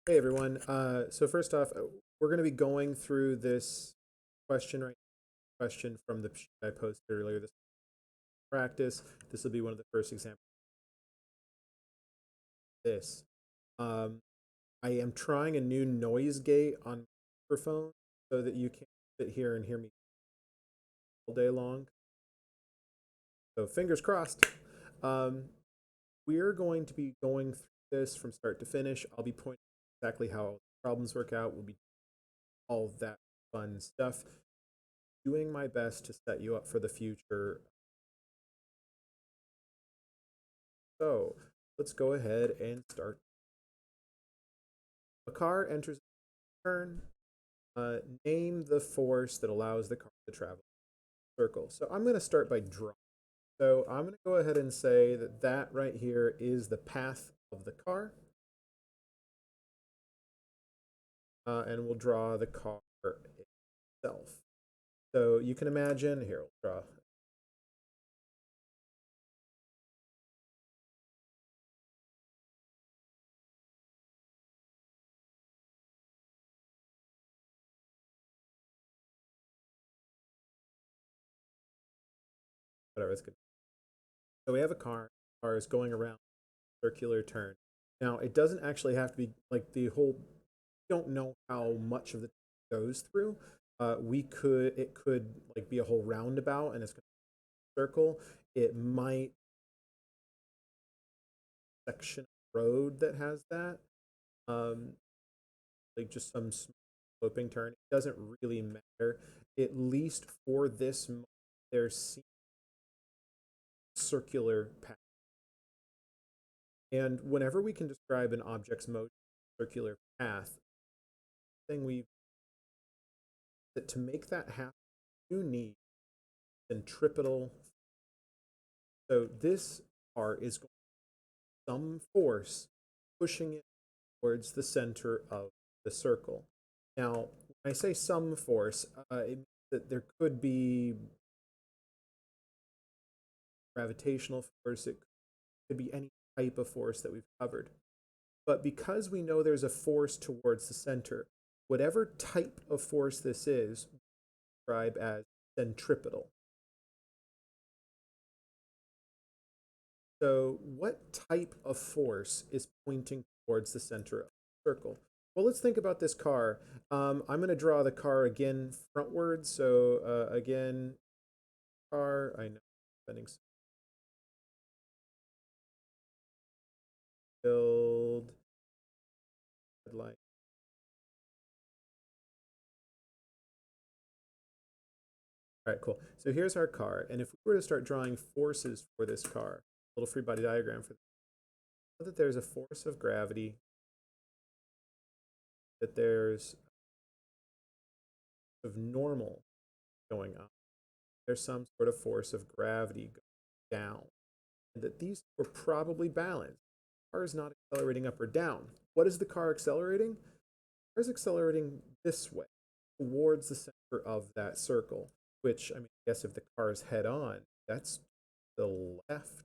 Hey everyone. So first off, we're going to be going through this question from the sheet I posted earlier this practice. This will be one of the first examples of this. Um, I am trying a new noise gate on my microphone so that you can sit here and hear me all day long. So fingers crossed. Um, we're going to be going through this from start to finish. I'll be pointing out exactly how problems work out. We'll be all of that fun stuff. Doing my best to set you up for the future. So let's go ahead and start. A car enters a turn. Name the force that allows the car to travel in a circle. So I'm going to start by drawing. So I'm going to go ahead and say that that right here is the path of the car. And we'll draw the car itself. So you can imagine, here, we'll draw whatever it's good. So we have a car. The car is going around a circular turn. Now it doesn't actually have to be like the whole. We don't know how much of the goes through. It could like be a whole roundabout and it's going to circle. It might section of road that has that. Um, like just some sloping turn. It doesn't really matter. At least for this, there's circular path. And whenever we can describe an object's motion circular path, thing we that to make that happen, you need centripetal. So this part is going to some force pushing it towards the center of the circle. Now, when I say some force, it means that there could be gravitational force, it could be any type of force that we've covered. But because we know there's a force towards the center, whatever type of force this is, we describe as centripetal. So, what type of force is pointing towards the center of the circle? Well, let's think about this car. I'm going to draw the car again frontward. So, again, car, I know, spending build, headlight. All right, cool. So here's our car. And if we were to start drawing forces for this car, a little free body diagram for this, know that there's a force of gravity, that there's of normal going up, there's some sort of force of gravity going down, and that these were probably balanced. The car is not accelerating up or down. What is the car accelerating? The car is accelerating this way, towards the center of that circle, which, I mean, I guess if the car is head on, that's the left.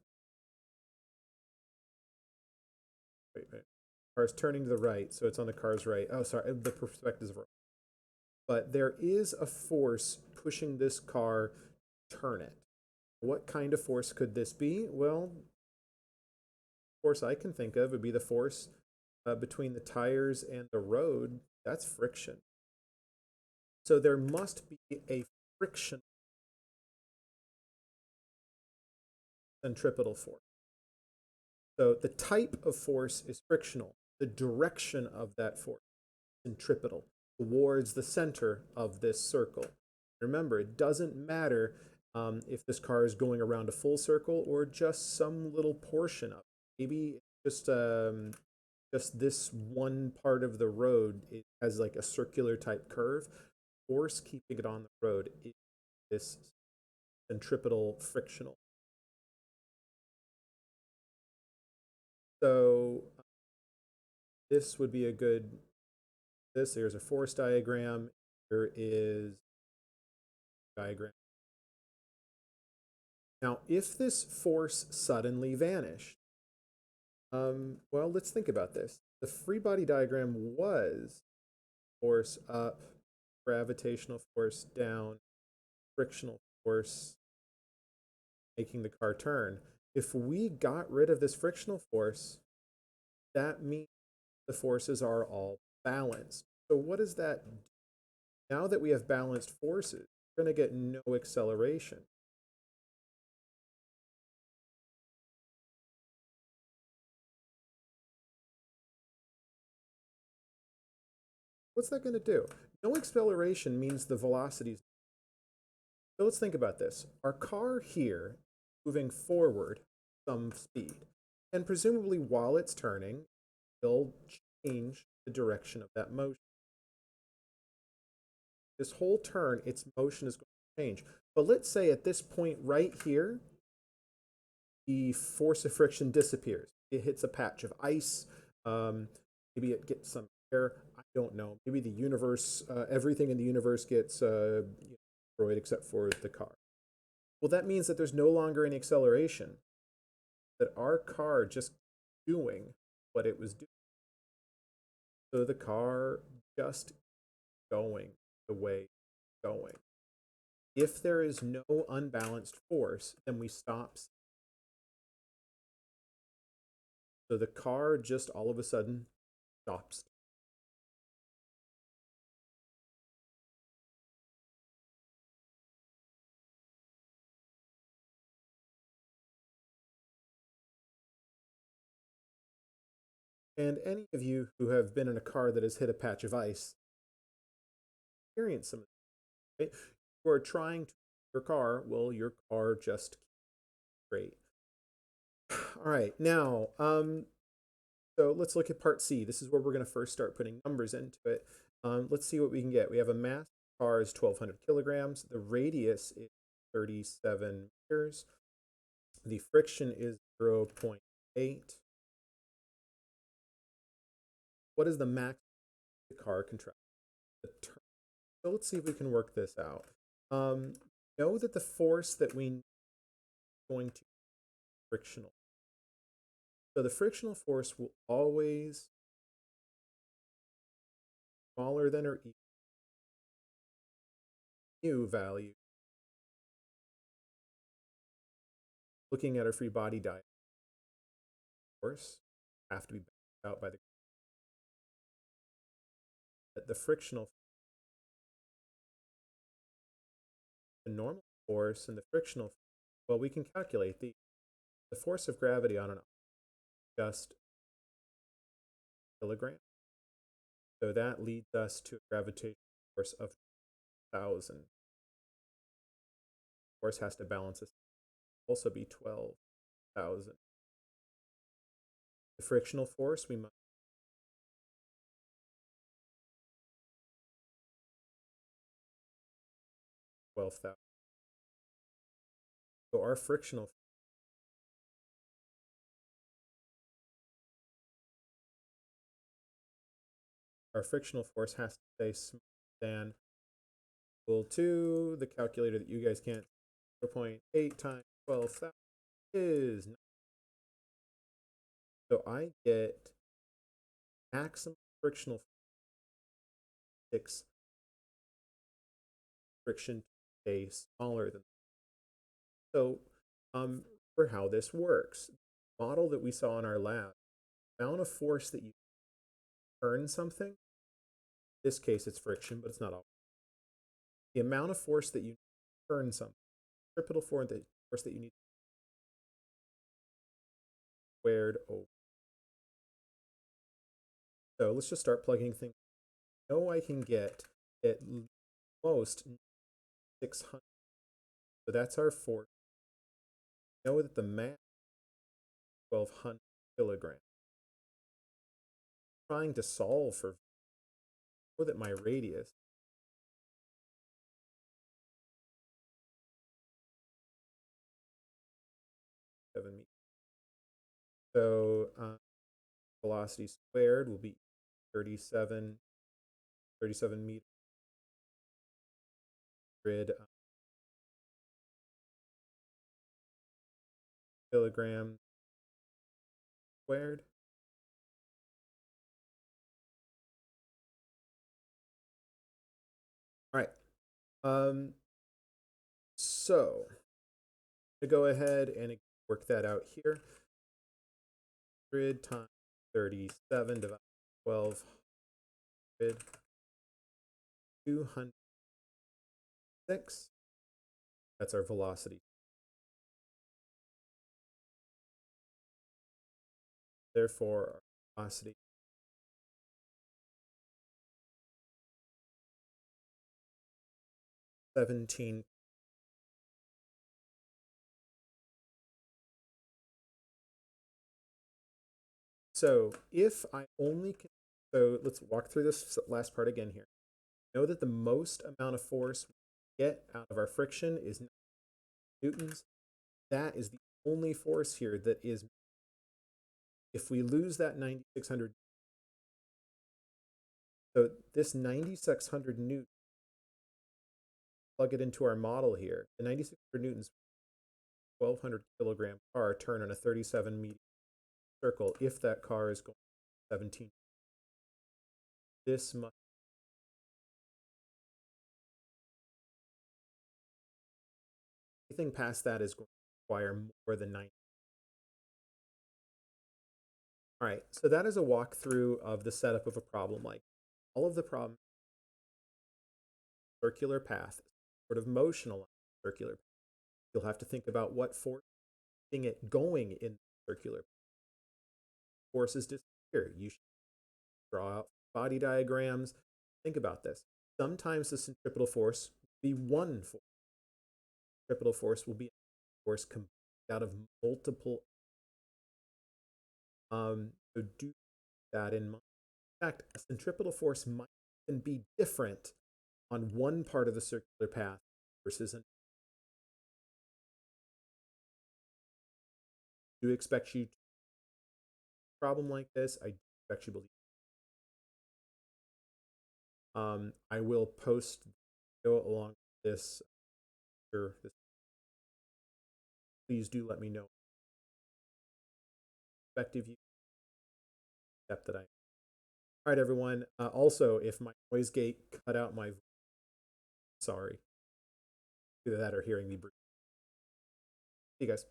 Wait. The car is turning to the right, so it's on the car's right. Oh, sorry, the perspective is wrong. But there is a force pushing this car to turn it. What kind of force could this be? Well, the force I can think of would be the force between the tires and the road. That's friction. So there must be a friction centripetal force. So the type of force is frictional. The direction of that force is centripetal towards the center of this circle. Remember, it doesn't matter if this car is going around a full circle or just some little portion of it. Maybe just this one part of the road, it has like a circular type curve. Force keeping it on the road is this centripetal frictional. So this would be a good, here's a force diagram. Here is diagram. Now, if this force suddenly vanished, well, let's think about this. the free body diagram was force up, gravitational force down, frictional force making the car turn. If we got rid of this frictional force, that means the forces are all balanced. So what does that do? Now that we have balanced forces, we're going to get no acceleration. What's that going to do? No acceleration means the velocities. So let's think about this. Our car here moving forward some speed, and presumably while it's turning, it'll change the direction of that motion. This whole turn, its motion is going to change. But let's say at this point right here, the force of friction disappears. It hits a patch of ice. Maybe it gets some air. I don't know. Maybe the universe, everything in the universe gets destroyed except for the car. Well, that means that there's no longer any acceleration. That our car just doing what it was doing. So the car just going the way it's going. If there is no unbalanced force, then we stop. So the car just all of a sudden stops. And any of you who have been in a car that has hit a patch of ice experience some of this, right? You are trying to your car, well, your car just great. All right, now, so let's look at part C. This is where we're going to first start putting numbers into it. Let's see what we can get. We have a mass. The car is 1,200 kilograms. The radius is 37 meters. The friction is 0.8. What is the max the car contract? So let's see if we can work this out. Know that the force that we need going to frictional. So the frictional force will always smaller than or equal mu value. Looking at our free body diagram, force have to be balanced out by the frictional, the normal force and the frictional force. Well, we can calculate the force of gravity on an just kilogram. So that leads us to a gravitational force of 1,000. Force has to balance this. Also be 12,000. The frictional force we must 12,000. So our frictional force has to stay smaller than equal to the calculator that you guys can't. 0.8 times 12,000 is 9. So I get maximum frictional 6 friction to stay smaller than. So for how this works, the model that we saw in our lab, the amount of force that you turn something, in this case it's friction, but it's not all. The amount of force that you turn something, centripetal force that you need squared over. So let's just start plugging things. I know I can get at most 600. So that's our force. I know that the mass is 1,200 kilograms. I'm trying to solve for, I know that my radius 7 meters. So velocity squared will be 37 meters. Grid kilograms squared. So to go ahead and work that out here, 100 times 37 divided by 1200, 206. That's our velocity. Therefore, our velocity is 17. So if I only can, so let's walk through this last part again here. Know that the most amount of force we get out of our friction is newtons. That is the only force here that is. If we lose that 9,600, so this 9,600 newtons, plug it into our model here. The 9,600 newtons, 1,200 kilogram car turn on a 37-meter circle if that car is going 17. This must, anything past that is going to require more than 90. All right, so that is a walkthrough of the setup of a problem like all of the problems. Circular path, sort of motional circular path. You'll have to think about what force it going in circular path. Forces disappear. You should draw out body diagrams. Think about this. Sometimes the centripetal force will be one force. Centripetal force will be a force combined out of multiple. So do that in mind. In fact, a centripetal force might even be different on one part of the circular path versus another. I do expect you to problem like this. I do expect you to believe. I will post go along this. Please do let me know. Effective you step that I. All right, everyone. Also, if my noise gate cut out my, sorry. Either that or hearing me breathe. See you guys.